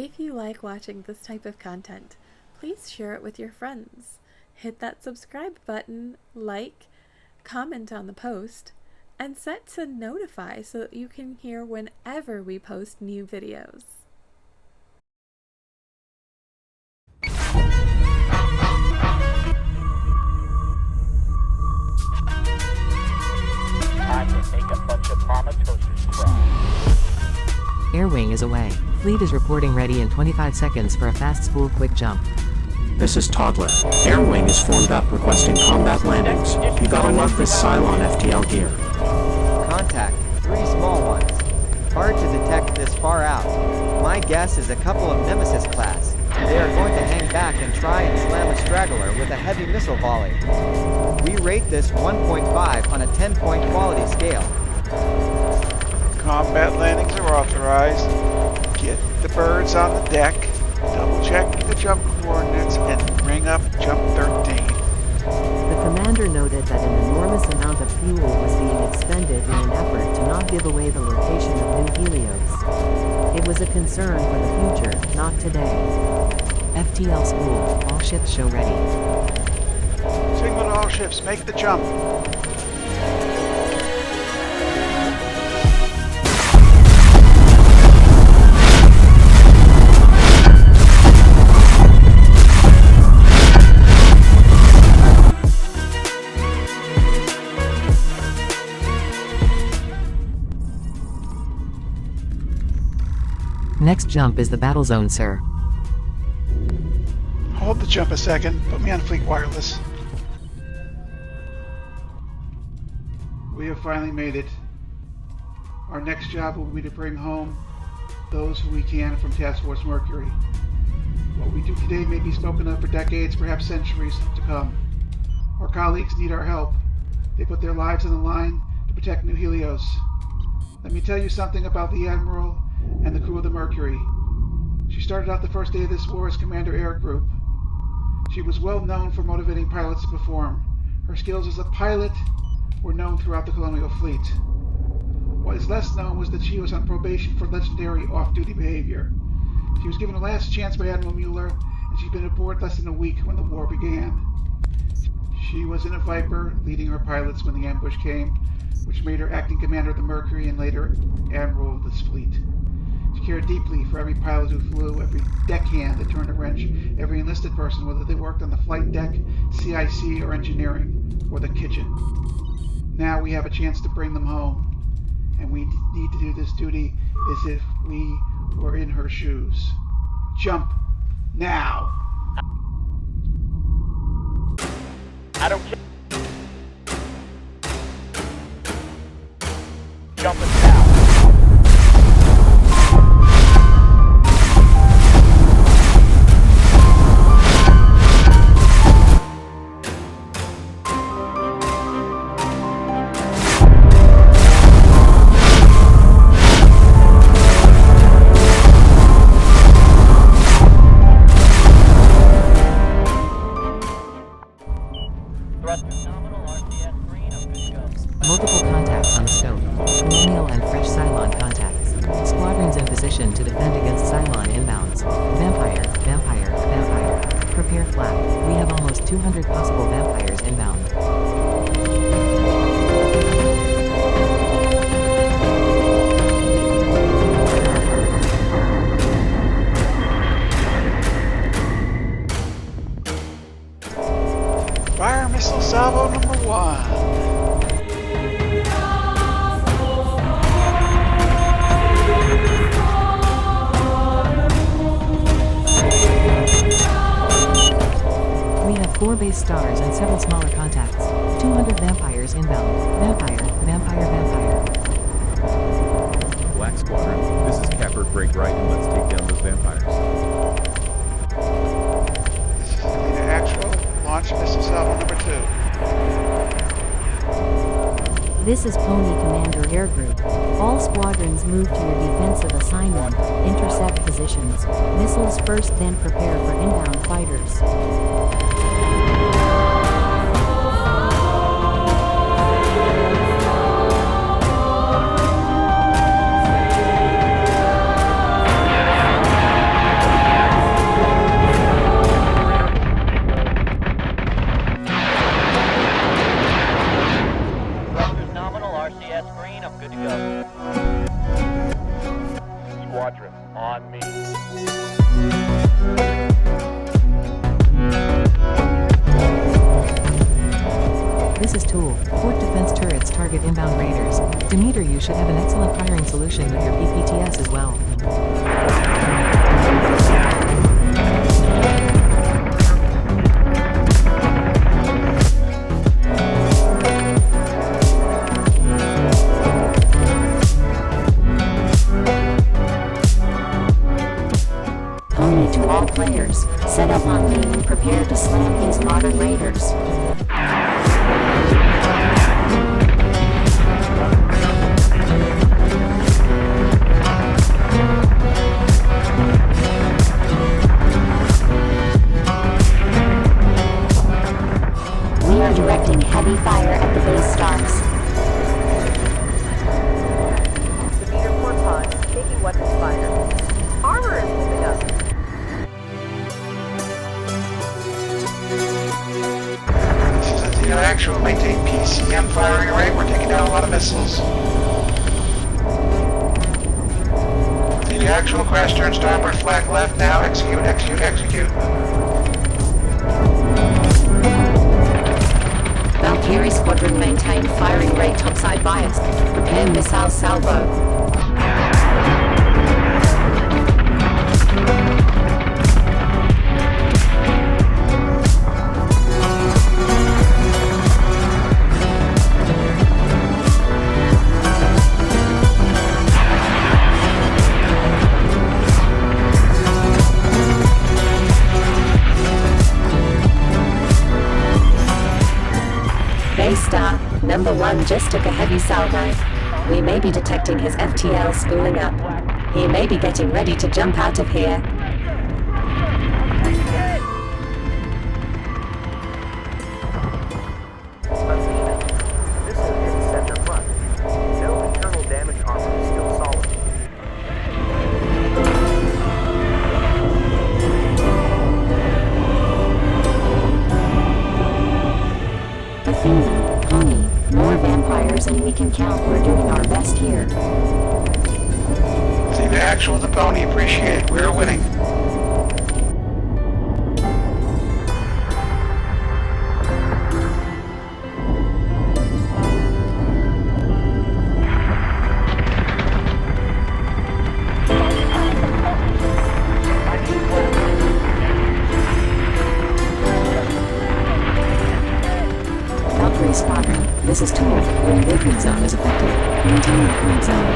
If you like watching this type of content, please share it with your friends. Hit that subscribe button, like, comment on the post, and set to notify so that you can hear whenever we post new videos. Time to make a bunch of mamatosis cry. Air wing is away. Fleet is reporting ready in 25 seconds for a fast spool quick jump. This is Toddler. Air wing is formed up requesting combat landings. You gotta love this Cylon FTL gear. Contact. 3 small ones. Hard to detect this far out. My guess is a couple of Nemesis class. They are going to hang back and try and slam a straggler with a heavy missile volley. We rate this 1.5 on a 10-point quality scale. Combat landings are authorized. Get the birds on the deck, double check the jump coordinates, and ring up jump 13. The commander noted that an enormous amount of fuel was being expended in an effort to not give away the location of New Helios. It was a concern for the future, not today. FTL spool, all ships show ready. Signal to all ships, make the jump. Next jump is the battle zone, sir. Hold the jump a second, put me on Fleet Wireless. We have finally made it. Our next job will be to bring home those who we can from Task Force Mercury. What we do today may be spoken of for decades, perhaps centuries to come. Our colleagues need our help. They put their lives on the line to protect New Helios. Let me tell you something about the Admiral and the crew of the Mercury. She started out the first day of this war as Commander Air Group. She was well known for motivating pilots to perform. Her skills as a pilot were known throughout the Colonial Fleet. What is less known was that she was on probation for legendary off-duty behavior. She was given a last chance by Admiral Mueller, and she'd been aboard less than a week when the war began. She was in a Viper, leading her pilots when the ambush came, which made her acting commander of the Mercury and later admiral of this fleet. She cared deeply for every pilot who flew, every deckhand that turned a wrench, every enlisted person, whether they worked on the flight deck, CIC, or engineering, or the kitchen. Now we have a chance to bring them home, and we need to do this duty as if we were in her shoes. Jump now! I don't care. Jumping now. Multiple contacts on the scope. Colonial and fresh Cylon contacts. Squadrons in position to defend against Cylon inbounds. Vampire, vampire, vampire. Prepare flak. We have almost 200 possible vampires inbound. Fire missile salvo number 1. We have 4 base stars and several smaller contacts. 200 vampires inbound. Vampire, vampire, vampire. Black Squadron, this is Capper. Break right and let's take down those vampires. This is Athena Actual, launch missile salvo number 2. This is Pony Commander Air Group. All squadrons move to your defensive assignment. Intercept positions. Missiles first, then prepare for inbound fighters. squadron on me. This is Tool. Fort defense turrets target inbound raiders. Demeter, you should have an excellent firing solution with your PPTS as well. Only to all players, set up on me and prepare to slam these modern raiders. We are directing heavy fire at the base stars. Demeter port pod, taking weapons fire. Armor is moving up. This is Athena Actual. Maintain PCM firing rate. We're taking down a lot of missiles. Athena Actual. Crash turn starboard. Flag left now. Execute, execute, execute. Valkyrie squadron maintain firing rate topside bias. Prepare missile salvo. Base Star, number 1 just took a heavy salvo. We may be detecting his FTL spooling up. He may be getting ready to jump out of here. Athena, missile hit center front. No internal damage armor is still solid. Athena, Pony, more vampires than we can count. We're doing our best here. Athena Actual, the Pony. Appreciate it. We're winning. Valkyrie squadron, this is Tool. Your engagement zone is affected. Maintain your current zone.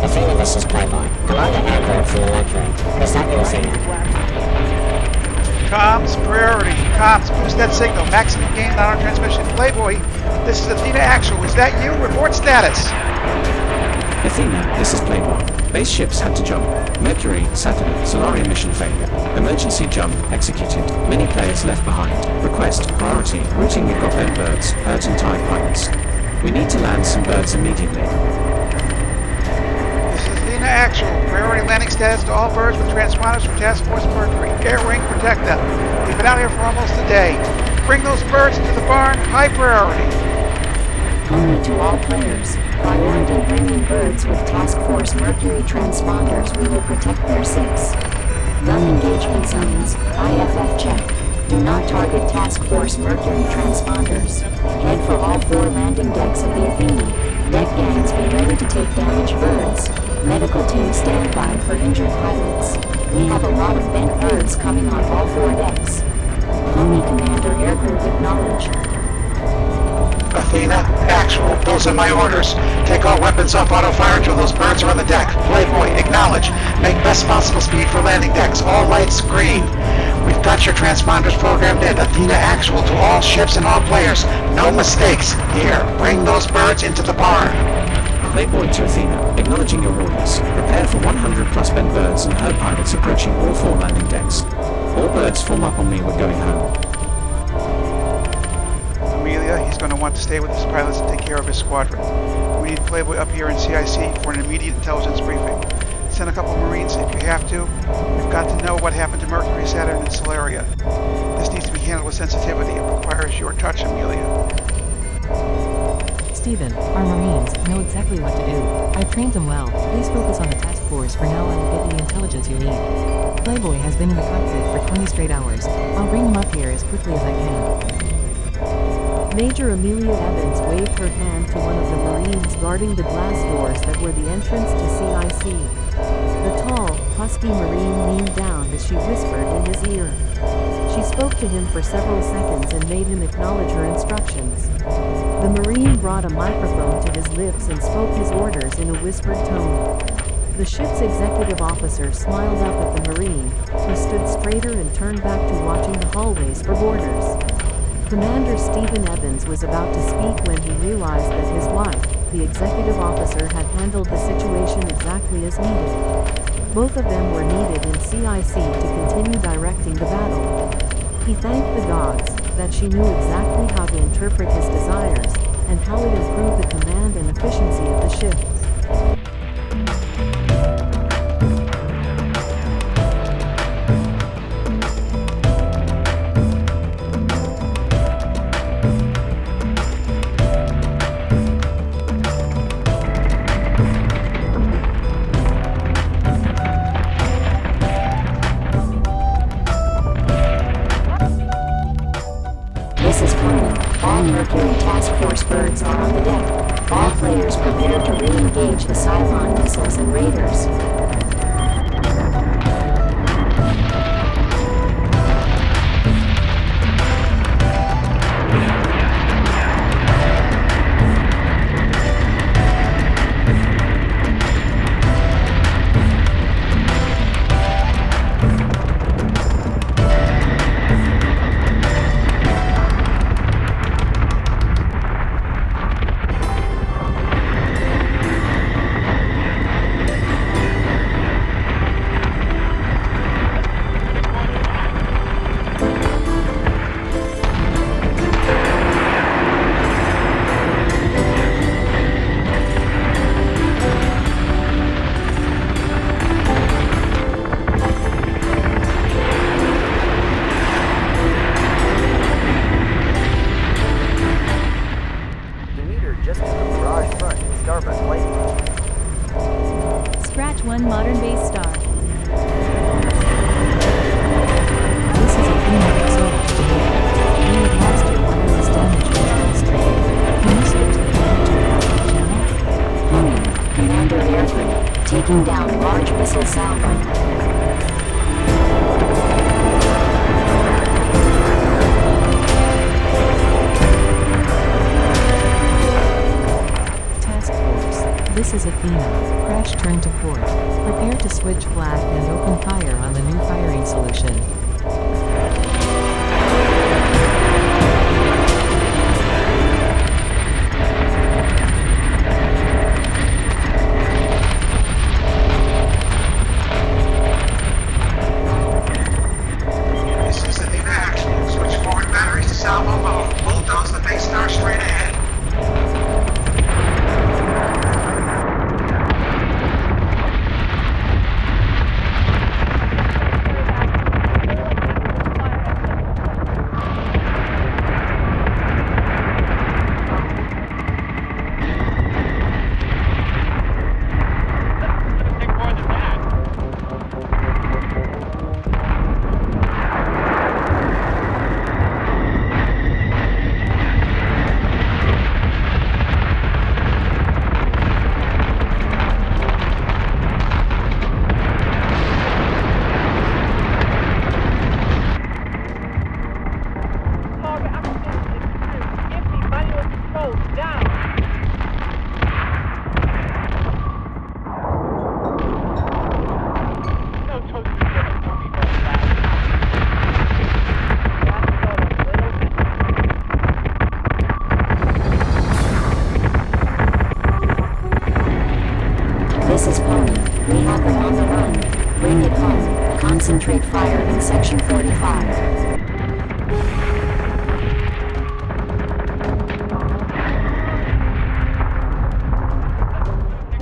Athena, this is Playboy. Commander Admiral Force Mercury. Is that you, Athena? Comms, priority. Comms, boost that signal. Maximum gain on our transmission. Playboy, this is Athena Actual. Is that you? Report status. Athena, this is Playboy. Base ships had to jump. Mercury, Saturn, Solarian mission failure. Emergency jump executed. Many players left behind. Request, priority, routing you've got bent birds, herds and tide pilots. We need to land some birds immediately. This is Athena Actual. Priority landing status to all birds with transponders from Task Force Mercury. Air wing, protect them. We've been out here for almost a day. Bring those birds into the barn. High priority. Only to all players. Priority bringing birds with Task Force Mercury transponders. We will protect their 6. Gun engagement zones. IFF check. Do not target Task Force Mercury transponders. Head for all 4 landing decks of the Athena. Deck gangs be ready to take damaged birds. Medical team stand by for injured pilots. We have a lot of bent birds coming on all 4 decks. Pony Commander Air Group acknowledge. Athena Actual, those are my orders. Take all weapons off auto fire until those birds are on the deck. Playboy, acknowledge. Make best possible speed for landing decks. All lights green. We've got your transponders programmed in. Athena Actual to all ships and all players. No mistakes. Here, bring those birds into the barn. Playboy to Athena, acknowledging your orders. Prepare for 100 plus bent birds and herd pilots approaching all 4 landing decks. All birds form up on me, we're going home. Amelia, he's going to want to stay with his pilots and take care of his squadron. We need Playboy up here in CIC for an immediate intelligence briefing. Send a couple Marines if you have to. We've got to know what happened to Mercury, Saturn, and Solaria. This needs to be handled with sensitivity. It requires your touch, Amelia. Stephen, our Marines know exactly what to do. I've trained them well. Please focus on the task force for now. I will get you the intelligence you need. Playboy has been in the cockpit for 20 straight hours. I'll bring him up here as quickly as I can. Major Amelia Evans waved her hand to one of the Marines guarding the glass doors that were the entrance to CIC. The tall, husky Marine leaned down as she whispered in his ear. She spoke to him for several seconds and made him acknowledge her instructions. The Marine brought a microphone to his lips and spoke his orders in a whispered tone. The ship's executive officer smiled up at the Marine, who stood straighter and turned back to watching the hallways for boarders. Commander Stephen Evans was about to speak when he realized that his wife, the executive officer, had handled the situation exactly as needed. Both of them were needed in CIC to continue directing the battle. He thanked the gods that she knew exactly how to interpret his desires, and how it improved the command and efficiency of the ship. Mercury task force birds are on the deck. All players prepare to re-engage the Cylon missiles and raiders. Scratch one modern base star. This is Athena Exotic to Demer. You have lost your wireless damage control stream. Can you switch the channel? Commander Mercury, taking down large missile salvo. This is Athena. Crash turn to port. Prepare to switch flag and open fire on the new firing solution. This is Athena Action. Switch forward batteries to salvo mode. Bulldoze the base star straight ahead. This is Pony. We have them on the run. Bring it home. Concentrate fire in Section 45.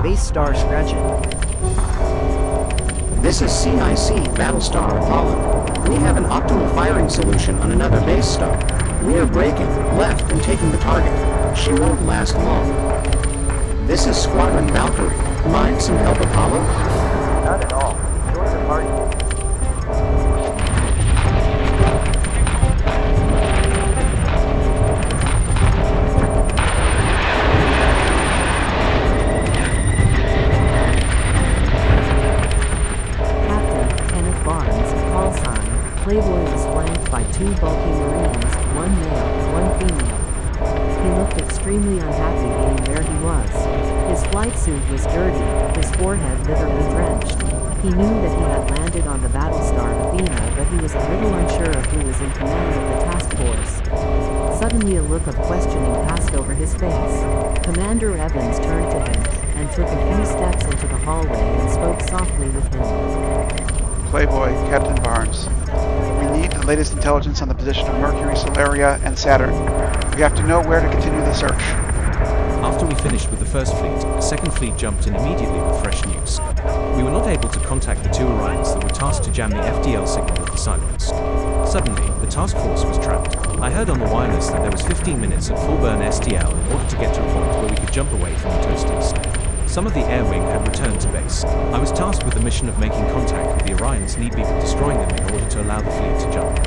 Base star scratching. This is CIC Battlestar Apollo. We have an optimal firing solution on another base star. We are braking left and taking the target. She won't last long. This is Squadron Valkyrie. Mind some help, Apollo? Not at all. Join the party. Playboy was flanked by two bulky Marines, one male, one female. He looked extremely unhappy being where he was. His flight suit was dirty, his forehead literally drenched. He knew that he had landed on the Battlestar Athena, but he was a little unsure of who was in command of the task force. Suddenly a look of questioning passed over his face. Commander Evans turned to him, and took a few steps into the hallway and spoke softly with him. Playboy, Captain Barnes. We need the latest intelligence on the position of Mercury, Solaria, and Saturn. We have to know where to continue the search. After we finished with the first fleet, a second fleet jumped in immediately with fresh news. We were not able to contact the two Orions that were tasked to jam the FDL signal of the Cylons. Suddenly, the task force was trapped. I heard on the wireless that there was 15 minutes at full burn STL in order to get to a point where we could jump away from the toasters. Some of the air wing had returned to base. I was tasked with the mission of making contact with the Orions, need be but destroying them in order to allow the fleet to jump.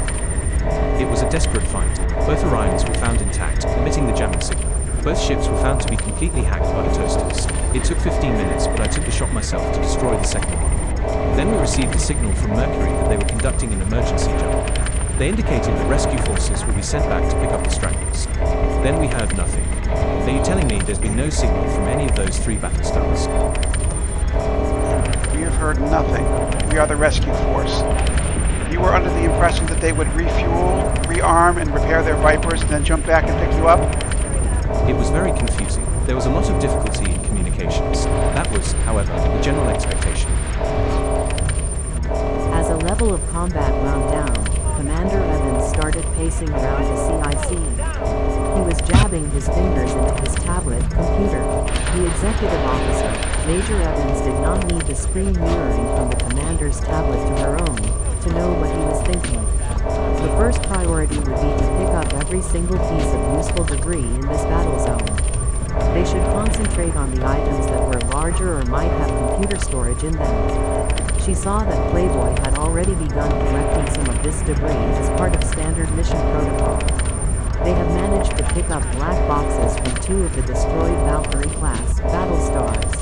It was a desperate fight. Both Orions were found intact, emitting the jamming signal. Both ships were found to be completely hacked by the toasters. It took 15 minutes, but I took the shot myself to destroy the second one. Then we received a signal from Mercury that they were conducting an emergency jump. They indicated that rescue forces will be sent back to pick up the stragglers. Then we heard nothing. Are you telling me there's been no signal from any of those three Battlestars? We have heard nothing. We are the rescue force. You were under the impression that they would refuel, rearm, and repair their Vipers and then jump back and pick you up? It was very confusing. There was a lot of difficulty in communications. That was, however, the general expectation. As a level of combat wound down, Commander Evans started pacing around the CIC. He was jabbing his fingers into his tablet computer. The executive officer, Major Evans, did not need the screen mirroring from the commander's tablet to her own to know what he was thinking. The first priority would be to pick up every single piece of useful debris in this battle zone. They should concentrate on the items that were larger or might have computer storage in them. She saw that Playboy had already begun collecting some of this debris as part of standard mission protocol. They have managed to pick up black boxes from two of the destroyed Valkyrie-class Battlestars.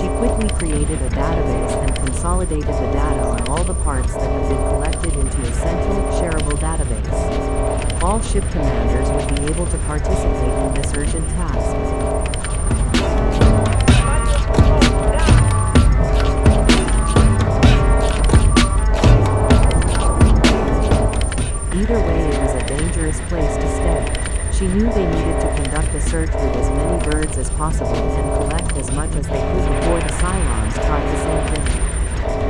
She quickly created a database and consolidated the data on all the parts that have been collected into a central, shareable database. All ship commanders would be able to participate in this urgent task. Either way, it was a dangerous place to stay. She knew they needed to conduct a search with as many birds as possible and collect as much as they could before the Cylons tried the same thing.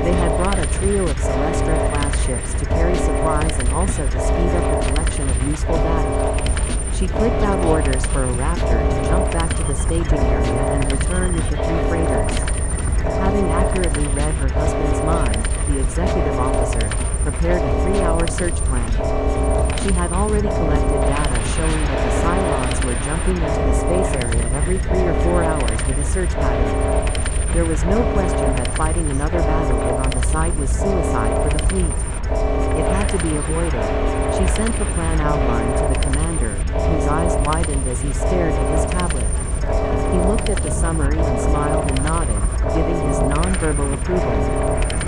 They had brought a trio of Celestra-class ships to carry supplies and also to speed up the collection of useful data. She clicked out orders for a Raptor to jump back to the staging area and return with the two freighters. Having accurately read her husband's mind, the executive officer prepared a 3-hour search plan. She had already collected data showing that the Cylons were jumping into the space area every 3 or 4 hours with a search pattern. There was no question that fighting another battle on the site was suicide for the fleet. It had to be avoided. She sent the plan outline to the commander, whose eyes widened as he stared at his tablet. He looked at the summary and smiled and nodded, giving his non-verbal approval.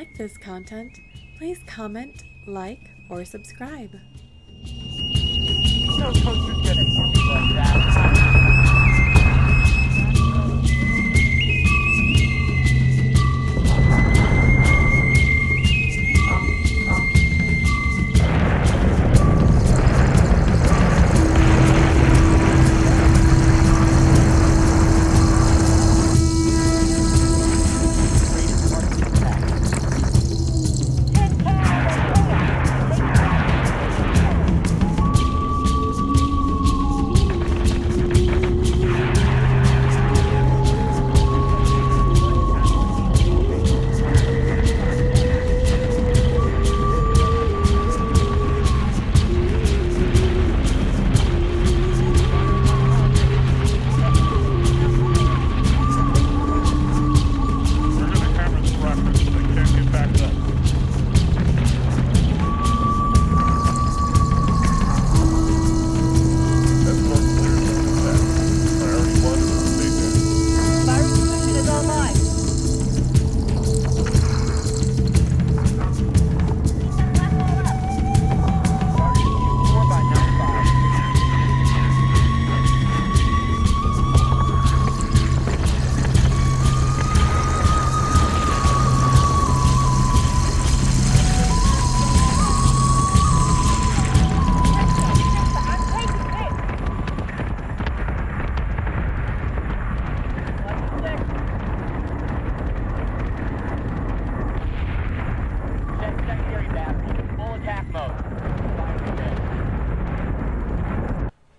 like this content, please comment, like, or subscribe. No toaster's gonna work like that.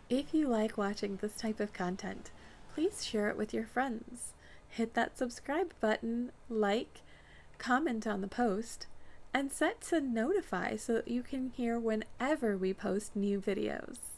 If you like watching this type of content, please share it with your friends. Hit that subscribe button, like, comment on the post, and set to notify so that you can hear whenever we post new videos.